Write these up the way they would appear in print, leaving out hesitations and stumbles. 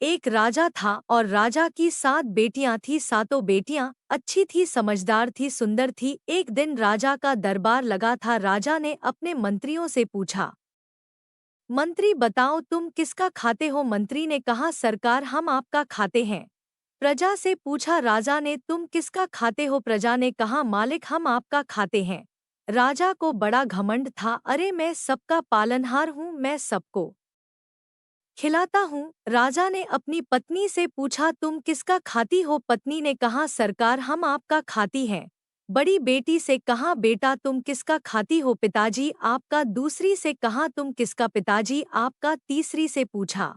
एक राजा था और राजा की 7 बेटियां थी। सातों बेटियां अच्छी थी, समझदार थी, सुंदर थी। एक दिन राजा का दरबार लगा था। राजा ने अपने मंत्रियों से पूछा, मंत्री बताओ तुम किसका खाते हो? मंत्री ने कहा, सरकार हम आपका खाते हैं। प्रजा से पूछा राजा ने, तुम किसका खाते हो? प्रजा ने कहा, मालिक हम आपका खाते हैं। राजा को बड़ा घमंड था, अरे मैं सबका पालनहार हूँ, मैं सबको खिलाता हूँ। राजा ने अपनी पत्नी से पूछा, तुम किसका खाती हो? पत्नी ने कहा, सरकार हम आपका खाती हैं। बड़ी बेटी से कहा, बेटा तुम किसका खाती हो? पिताजी आपका। दूसरी से कहा, तुम किसका? पिताजी आपका। तीसरी से पूछा,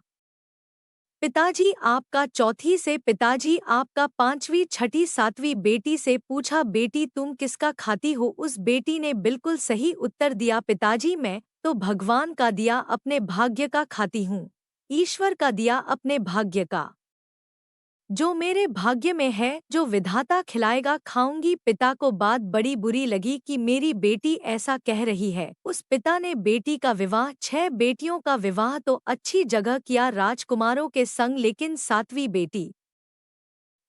पिताजी आपका। चौथी से, पिताजी आपका। पांचवी, छठी, सातवीं बेटी से पूछा, बेटी तुम किसका खाती हो? उस बेटी ने बिल्कुल सही उत्तर दिया, पिताजी मैं तो भगवान का दिया अपने भाग्य का खाती हूँ। ईश्वर का दिया अपने भाग्य का, जो मेरे भाग्य में है, जो विधाता खिलाएगा खाऊंगी। पिता को बात बड़ी बुरी लगी कि मेरी बेटी ऐसा कह रही है। उस पिता ने बेटी का विवाह, 6 बेटियों का विवाह तो अच्छी जगह किया राजकुमारों के संग, लेकिन 7वीं बेटी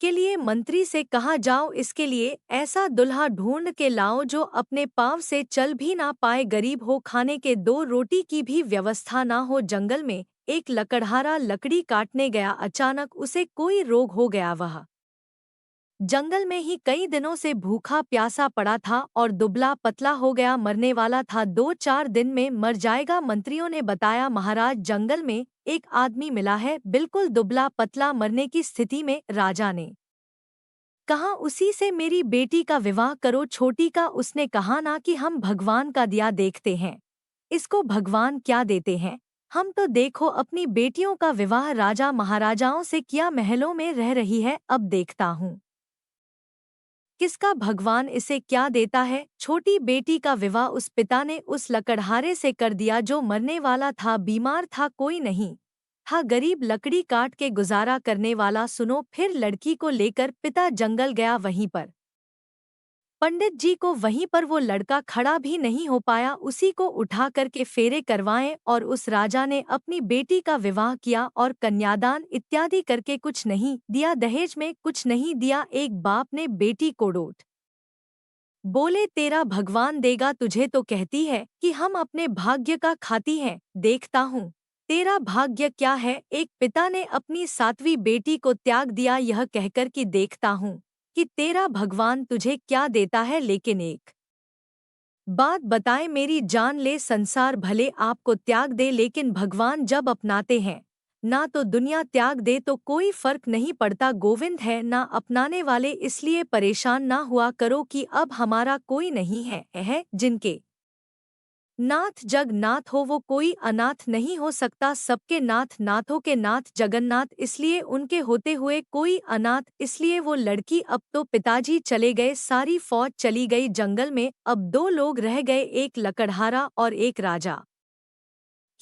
के लिए मंत्री से कहा, जाओ इसके लिए ऐसा दुल्हा ढूंढ के लाओ जो अपने पाँव से चल भी ना पाए, गरीब हो, खाने के 2 रोटी की भी व्यवस्था ना हो। जंगल में एक लकड़हारा लकड़ी काटने गया। अचानक उसे कोई रोग हो गया। वह जंगल में ही कई दिनों से भूखा प्यासा पड़ा था और दुबला पतला हो गया, मरने वाला था। 2-4 दिन में मर जाएगा। मंत्रियों ने बताया, महाराज जंगल में एक आदमी मिला है, बिल्कुल दुबला पतला, मरने की स्थिति में। राजा ने कहा, उसी से मेरी बेटी का विवाह करो। छोटी का उसने कहा, ना कि हम भगवान का दिया देखते हैं, इसको भगवान क्या देते हैं, हम तो देखो अपनी बेटियों का विवाह राजा महाराजाओं से किया, महलों में रह रही है, अब देखता हूँ किसका भगवान इसे क्या देता है। छोटी बेटी का विवाह उस पिता ने उस लकड़हारे से कर दिया जो मरने वाला था, बीमार था, कोई नहीं था, गरीब, लकड़ी काट के गुजारा करने वाला। सुनो, फिर लड़की को लेकर पिता जंगल गया। वहीं पर पंडित जी को, वहीं पर वो लड़का खड़ा भी नहीं हो पाया, उसी को उठा करके फेरे करवाएं। और उस राजा ने अपनी बेटी का विवाह किया और कन्यादान इत्यादि करके कुछ नहीं दिया, दहेज में कुछ नहीं दिया। एक बाप ने बेटी को डोट बोले, तेरा भगवान देगा तुझे, तो कहती है कि हम अपने भाग्य का खाती हैं, देखता हूँ तेरा भाग्य क्या है। एक पिता ने अपनी 7वीं बेटी को त्याग दिया, यह कहकर कि देखता हूँ कि तेरा भगवान तुझे क्या देता है। लेकिन एक बात बताए, मेरी जान ले, संसार भले आपको त्याग दे, लेकिन भगवान जब अपनाते हैं ना, तो दुनिया त्याग दे तो कोई फर्क नहीं पड़ता। गोविंद है ना अपनाने वाले, इसलिए परेशान ना हुआ करो कि अब हमारा कोई नहीं है जिनके नाथ जगन्नाथ हो, वो कोई अनाथ नहीं हो सकता। सबके नाथ, नाथों के नाथ जगन्नाथ, इसलिए उनके होते हुए कोई अनाथ। इसलिए वो लड़की, अब तो पिताजी चले गए, सारी फौज चली गई जंगल में, अब 2 लोग रह गए, एक लकड़हारा और एक राजा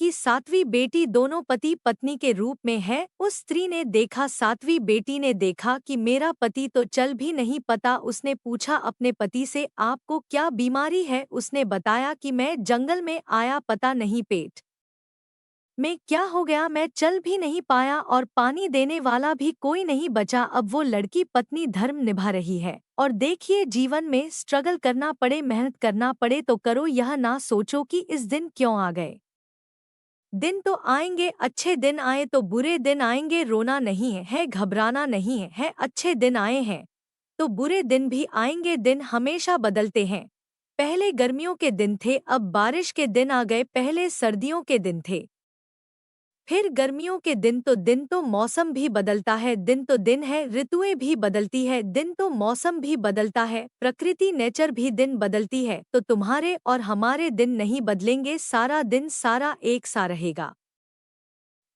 की 7वीं बेटी, दोनों पति पत्नी के रूप में है। उस स्त्री ने देखा, 7वीं बेटी ने देखा कि मेरा पति तो चल भी नहीं पता। उसने पूछा अपने पति से, आपको क्या बीमारी है? उसने बताया कि मैं जंगल में आया, पता नहीं पेट में क्या हो गया, मैं चल भी नहीं पाया और पानी देने वाला भी कोई नहीं बचा। अब वो लड़की पत्नी धर्म निभा रही है। और देखिए, जीवन में स्ट्रगल करना पड़े, मेहनत करना पड़े तो करो, यह ना सोचो कि इस दिन क्यों आ गए। दिन तो आएंगे, अच्छे दिन आए तो बुरे दिन आएंगे, रोना नहीं है, घबराना नहीं है, अच्छे दिन आए हैं तो बुरे दिन भी आएंगे। दिन हमेशा बदलते हैं, पहले गर्मियों के दिन थे, अब बारिश के दिन आ गए, पहले सर्दियों के दिन थे, फिर गर्मियों के दिन। तो दिन तो मौसम भी बदलता है, दिन तो दिन है, ऋतुएं भी बदलती है, दिन तो मौसम भी बदलता है, प्रकृति, नेचर भी दिन बदलती है। तो तुम्हारे और हमारे दिन नहीं बदलेंगे, सारा दिन सारा एक सा रहेगा।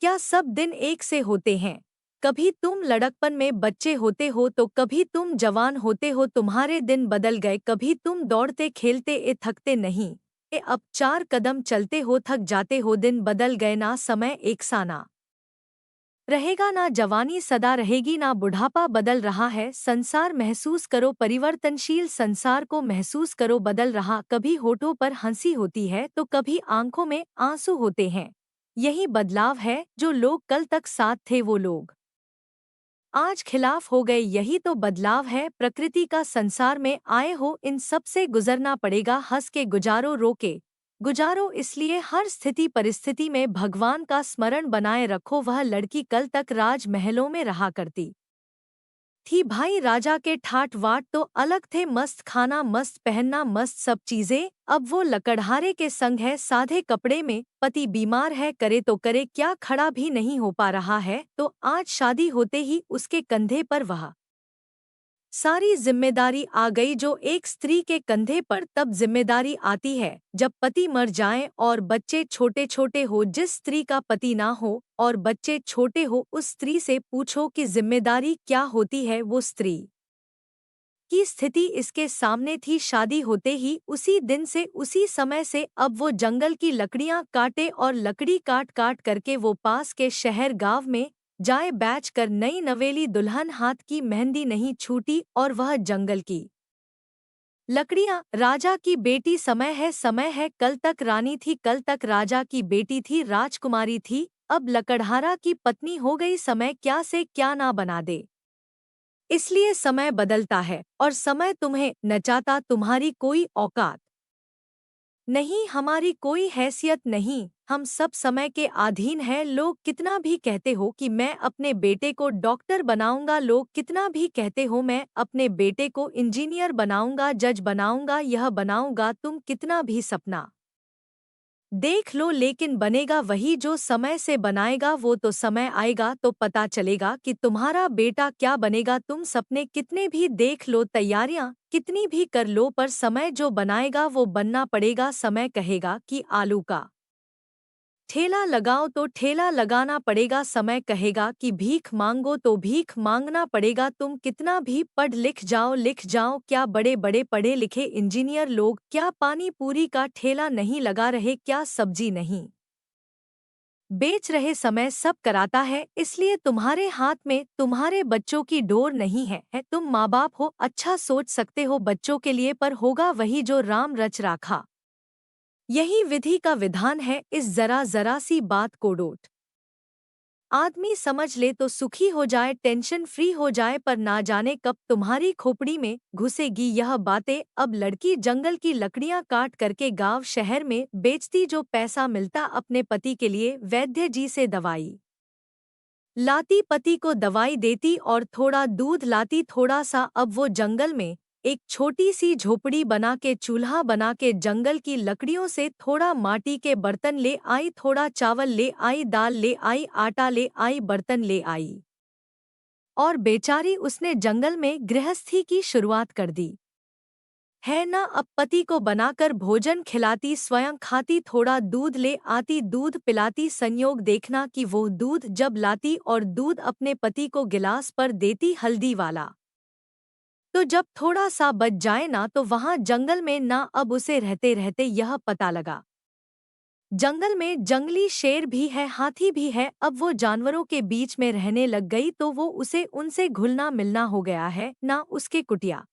क्या सब दिन एक से होते हैं? कभी तुम लड़कपन में बच्चे होते हो तो कभी तुम जवान होते हो, तुम्हारे दिन बदल गए। कभी तुम दौड़ते खेलते थकते नहीं, अब 4 कदम चलते हो थक जाते हो, दिन बदल गए ना, समय एक सा ना रहेगा, ना जवानी सदा रहेगी, ना बुढ़ापा बदल रहा है। संसार महसूस करो, परिवर्तनशील संसार को महसूस करो, बदल रहा। कभी होठों पर हंसी होती है तो कभी आंखों में आंसू होते हैं। यही बदलाव है जो लोग कल तक साथ थे वो लोग आज खिलाफ हो गए। यही तो बदलाव है प्रकृति का। संसार में आए हो इन सब से गुजरना पड़ेगा। हंस के गुजारो रो के गुजारो। इसलिए हर स्थिति परिस्थिति में भगवान का स्मरण बनाए रखो। वह लड़की कल तक राजमहलों में रहा करती थी भाई। राजा के ठाट वाट तो अलग थे। मस्त खाना मस्त पहनना मस्त सब चीजें। अब वो लकड़हारे के संग है साधे कपड़े में। पति बीमार है करे तो करे क्या, खड़ा भी नहीं हो पा रहा है। तो आज शादी होते ही उसके कंधे पर वह सारी जिम्मेदारी आ गई जो एक स्त्री के कंधे पर तब जिम्मेदारी आती है जब पति मर जाएं और बच्चे छोटे छोटे हो। जिस स्त्री का पति ना हो और बच्चे छोटे हो उस स्त्री से पूछो कि जिम्मेदारी क्या होती है। वो स्त्री की स्थिति इसके सामने थी। शादी होते ही उसी दिन से उसी समय से अब वो जंगल की लकड़ियां काटे और लकड़ी काट काट करके वो पास के शहर गांव में जाए बैच कर। नई नवेली दुल्हन हाथ की मेहंदी नहीं छूटी और वह जंगल की लकड़ियां। राजा की बेटी समय है कल तक रानी थी, कल तक राजा की बेटी थी, राजकुमारी थी। अब लकड़हारा की पत्नी हो गई। समय क्या से क्या ना बना दे। इसलिए समय बदलता है और समय तुम्हें नचाता। तुम्हारी कोई औकात नहीं, हमारी कोई हैसियत नहीं। हम सब समय के अधीन हैं। लोग कितना भी कहते हो कि मैं अपने बेटे को डॉक्टर बनाऊंगा, लोग कितना भी कहते हो मैं अपने बेटे को इंजीनियर बनाऊंगा, जज बनाऊंगा, यह बनाऊंगा, तुम कितना भी सपना देख लो, लेकिन बनेगा वही जो समय से बनाएगा। वो तो समय आएगा तो पता चलेगा कि तुम्हारा बेटा क्या बनेगा। तुम सपने कितने भी देख लो, तैयारियां कितनी भी कर लो, पर समय जो बनाएगा वो बनना पड़ेगा। समय कहेगा कि आलू का ठेला लगाओ तो ठेला लगाना पड़ेगा। समय कहेगा कि भीख मांगो तो भीख मांगना पड़ेगा। तुम कितना भी पढ़ लिख जाओ, क्या बड़े बड़े पढ़े लिखे इंजीनियर लोग क्या पानी पूरी का ठेला नहीं लगा रहे, क्या सब्जी नहीं बेच रहे। समय सब कराता है। इसलिए तुम्हारे हाथ में तुम्हारे बच्चों की डोर नहीं है। तुम माँ बाप हो, अच्छा सोच सकते हो बच्चों के लिए, पर होगा वही जो राम रच राखा। यही विधि का विधान है। इस जरा जरा सी बात को डोट आदमी समझ ले तो सुखी हो जाए, टेंशन फ्री हो जाए, पर ना जाने कब तुम्हारी खोपड़ी में घुसेगी यह बातें। अब लड़की जंगल की लकड़ियां काट करके गांव शहर में बेचती, जो पैसा मिलता अपने पति के लिए वैद्य जी से दवाई लाती, पति को दवाई देती और थोड़ा दूध लाती थोड़ा सा। अब वो जंगल में एक छोटी सी झोपड़ी बना के चूल्हा बना के जंगल की लकड़ियों से थोड़ा माटी के बर्तन ले आई, थोड़ा चावल ले आई, दाल ले आई, आटा ले आई, बर्तन ले आई और बेचारी उसने जंगल में गृहस्थी की शुरुआत कर दी है ना। अब पति को बनाकर भोजन खिलाती, स्वयं खाती, थोड़ा दूध ले आती, दूध पिलाती। संयोग देखना कि वो दूध जब लाती और दूध अपने पति को गिलास पर देती हल्दी वाला, तो जब थोड़ा सा बच जाए ना तो वहां जंगल में ना। अब उसे रहते रहते यह पता लगा जंगल में जंगली शेर भी है, हाथी भी है। अब वो जानवरों के बीच में रहने लग गई तो वो उसे उनसे घुलना मिलना हो गया है ना। उसके कुटिया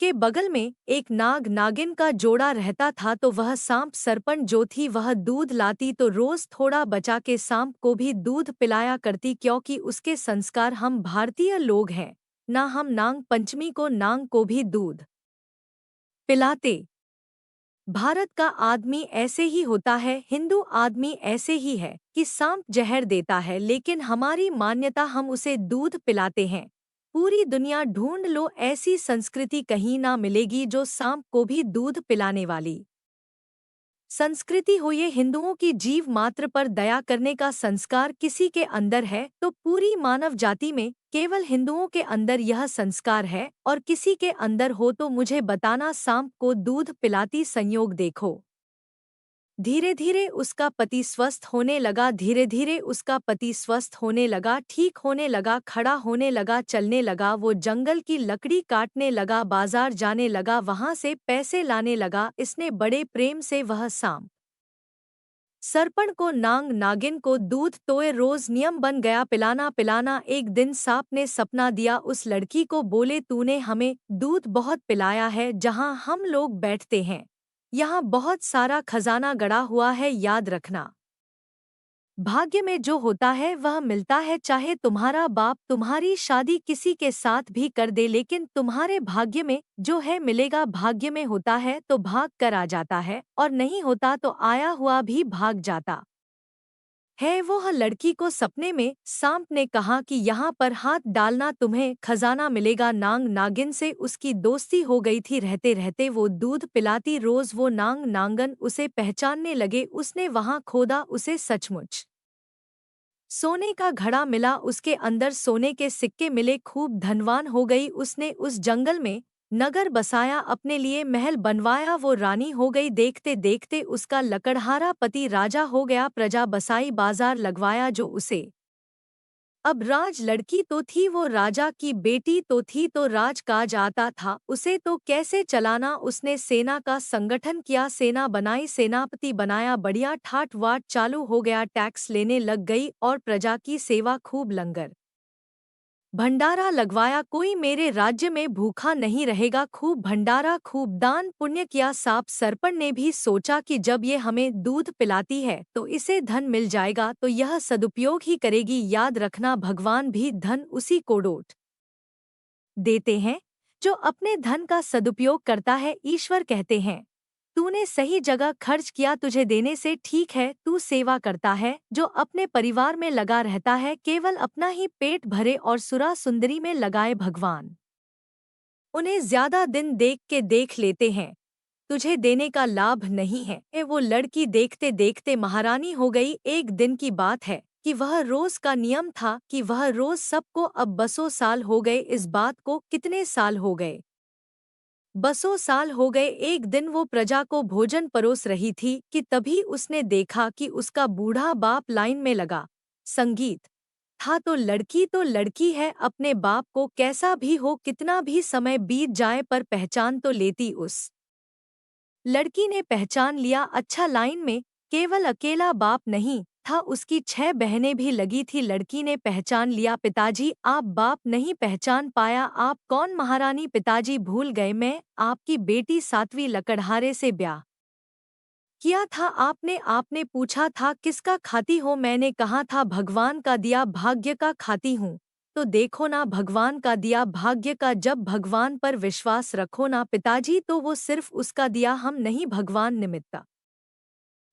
के बगल में एक नाग नागिन का जोड़ा रहता था, तो वह सांप सरपन जो थी वह दूध लाती तो रोज थोड़ा बचा के सांप को भी दूध पिलाया करती, क्योंकि उसके संस्कार हम भारतीय लोग हैं ना, हम नाग पंचमी को नाग को भी दूध पिलाते। भारत का आदमी ऐसे ही होता है, हिंदू आदमी ऐसे ही है कि सांप जहर देता है लेकिन हमारी मान्यता हम उसे दूध पिलाते हैं। पूरी दुनिया ढूंढ लो, ऐसी संस्कृति कहीं ना मिलेगी जो सांप को भी दूध पिलाने वाली संस्कृति हो। ये हिंदुओं की जीव मात्र पर दया करने का संस्कार किसी के अंदर है तो पूरी मानव जाति में केवल हिंदुओं के अंदर यह संस्कार है, और किसी के अंदर हो तो मुझे बताना। सांप को दूध पिलाती, संयोग देखो धीरे धीरे उसका पति स्वस्थ होने लगा, धीरे धीरे उसका पति स्वस्थ होने लगा, ठीक होने लगा, खड़ा होने लगा, चलने लगा। वो जंगल की लकड़ी काटने लगा, बाजार जाने लगा, वहां से पैसे लाने लगा। इसने बड़े प्रेम से वह सांप सरपण को नाग नागिन को दूध तोए रोज नियम बन गया पिलाना पिलाना। एक दिन सांप ने सपना दिया उस लड़की को, बोले तूने हमें दूध बहुत पिलाया है, जहाँ हम लोग बैठते हैं यहाँ बहुत सारा खजाना गड़ा हुआ है, याद रखना। भाग्य में जो होता है वह मिलता है, चाहे तुम्हारा बाप तुम्हारी शादी किसी के साथ भी कर दे, लेकिन तुम्हारे भाग्य में जो है मिलेगा। भाग्य में होता है तो भाग कर आ जाता है, और नहीं होता तो आया हुआ भी भाग जाता है। वह लड़की को सपने में सांप ने कहा कि यहाँ पर हाथ डालना तुम्हें खजाना मिलेगा। नांग नागिन से उसकी दोस्ती हो गई थी, रहते रहते वो दूध पिलाती रोज। वो नांग नांगन उसे पहचानने लगे, उसने वहाँ खोदा, उसे सचमुच सोने का घड़ा मिला, उसके अंदर सोने के सिक्के मिले, खूब धनवान हो गई। उसने उस जंगल में नगर बसाया, अपने लिए महल बनवाया, वो रानी हो गई। देखते देखते उसका लकड़हारा पति राजा हो गया, प्रजा बसाई, बाजार लगवाया जो उसे। अब राज लड़की तो थी, वो राजा की बेटी तो थी, तो राज काज आता था उसे तो कैसे चलाना। उसने सेना का संगठन किया, सेना बनाई, सेनापति बनाया, बढ़िया ठाट वाट चालू हो गया, टैक्स लेने लग गई और प्रजा की सेवा, खूब लंगर भंडारा लगवाया, कोई मेरे राज्य में भूखा नहीं रहेगा। खूब भंडारा, खूब दान पुण्य किया। सांप सरपण ने भी सोचा कि जब ये हमें दूध पिलाती है तो इसे धन मिल जाएगा, तो यह सदुपयोग ही करेगी। याद रखना, भगवान भी धन उसी को लौट देते हैं जो अपने धन का सदुपयोग करता है। ईश्वर कहते हैं, तूने सही जगह खर्च किया, तुझे देने से ठीक है। तू सेवा करता है, जो अपने परिवार में लगा रहता है, केवल अपना ही पेट भरे और सुरा सुंदरी में लगाए भगवान उन्हें ज्यादा दिन देख के देख लेते हैं, तुझे देने का लाभ नहीं है। वो लड़की देखते देखते महारानी हो गई। एक दिन की बात है कि वह रोज का नियम था कि वह रोज सबको, अब बसों साल हो गए इस बात को, कितने साल हो गए, बसों साल हो गए। एक दिन वो प्रजा को भोजन परोस रही थी कि तभी उसने देखा कि उसका बूढ़ा बाप लाइन में लगा। संगीत था तो लड़की है, अपने बाप को कैसा भी हो, कितना भी समय बीत जाए पर पहचान तो लेती। उस लड़की ने पहचान लिया, अच्छा लाइन में केवल अकेला बाप नहीं था, उसकी 6 बहनें भी लगी थी। लड़की ने पहचान लिया, पिताजी आप बाप नहीं पहचान पाया, आप कौन? महारानी, पिताजी भूल गए, मैं आपकी बेटी, 7वीं लकड़हारे से ब्याह किया था आपने। आपने पूछा था किसका खाती हो, मैंने कहा था भगवान का दिया भाग्य का खाती हूँ। तो देखो ना, भगवान का दिया भाग्य का, जब भगवान पर विश्वास रखो ना पिताजी, तो वो सिर्फ उसका दिया, हम नहीं, भगवान निमित्त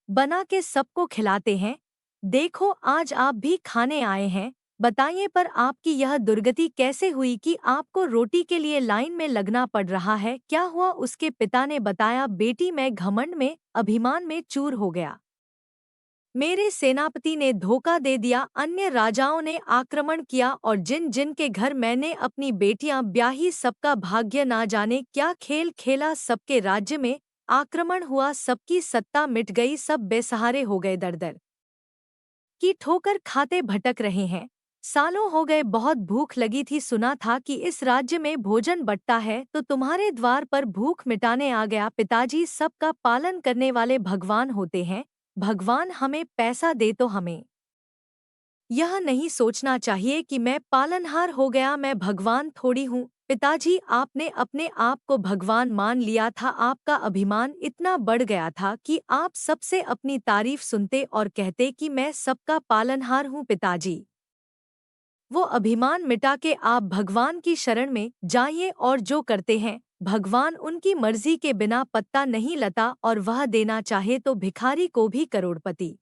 बना के सबको खिलाते हैं। देखो आज आप भी खाने आए हैं, बताइए पर आपकी यह दुर्गति कैसे हुई कि आपको रोटी के लिए लाइन में लगना पड़ रहा है? क्या हुआ? उसके पिता ने बताया, बेटी मैं घमंड में, अभिमान में चूर हो गया। मेरे सेनापति ने धोखा दे दिया, अन्य राजाओं ने आक्रमण किया, और जिन जिन के घर मैंने अपनी बेटियां ब्याही सबका भाग्य ना जाने क्या खेल खेला। सबके राज्य में आक्रमण हुआ, सबकी सत्ता मिट गई, सब बेसहारे हो गए, दर दर की ठोकर खाते भटक रहे हैं। सालों हो गए, बहुत भूख लगी थी, सुना था कि इस राज्य में भोजन बंटता है, तो तुम्हारे द्वार पर भूख मिटाने आ गया। पिताजी सबका पालन करने वाले भगवान होते हैं, भगवान हमें पैसा दे तो हमें यह नहीं सोचना चाहिए कि मैं पालनहार हो गया, मैं भगवान थोड़ी हूँ। पिताजी आपने अपने आप को भगवान मान लिया था, आपका अभिमान इतना बढ़ गया था कि आप सबसे अपनी तारीफ सुनते और कहते कि मैं सबका पालनहार हूँ। पिताजी वो अभिमान मिटा के आप भगवान की शरण में जाइए, और जो करते हैं भगवान उनकी मर्जी के बिना पत्ता नहीं लता, और वह देना चाहे तो भिखारी को भी करोड़पति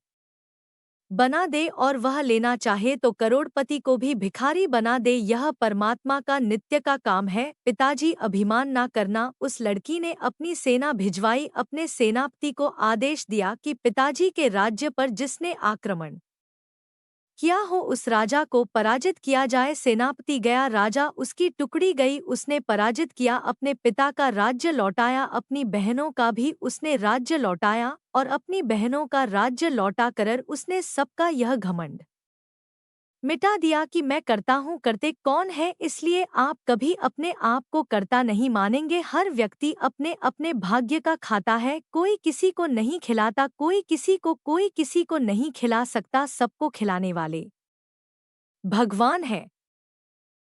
बना दे, और वह लेना चाहे तो करोड़पति को भी भिखारी बना दे। यह परमात्मा का नित्य का काम है। पिताजी अभिमान ना करना। उस लड़की ने अपनी सेना भिजवाई, अपने सेनापति को आदेश दिया कि पिताजी के राज्य पर जिसने आक्रमण किया हो उस राजा को पराजित किया जाए। सेनापति गया, राजा उसकी टुकड़ी गई, उसने पराजित किया, अपने पिता का राज्य लौटाया, अपनी बहनों का भी उसने राज्य लौटाया, और अपनी बहनों का राज्य लौटा कर उसने सबका यह घमंड मिटा दिया कि मैं करता हूँ, करते कौन है? इसलिए आप कभी अपने आप को करता नहीं मानेंगे। हर व्यक्ति अपने अपने भाग्य का खाता है, कोई किसी को नहीं खिलाता, कोई किसी को नहीं खिला सकता, सबको खिलाने वाले भगवान है।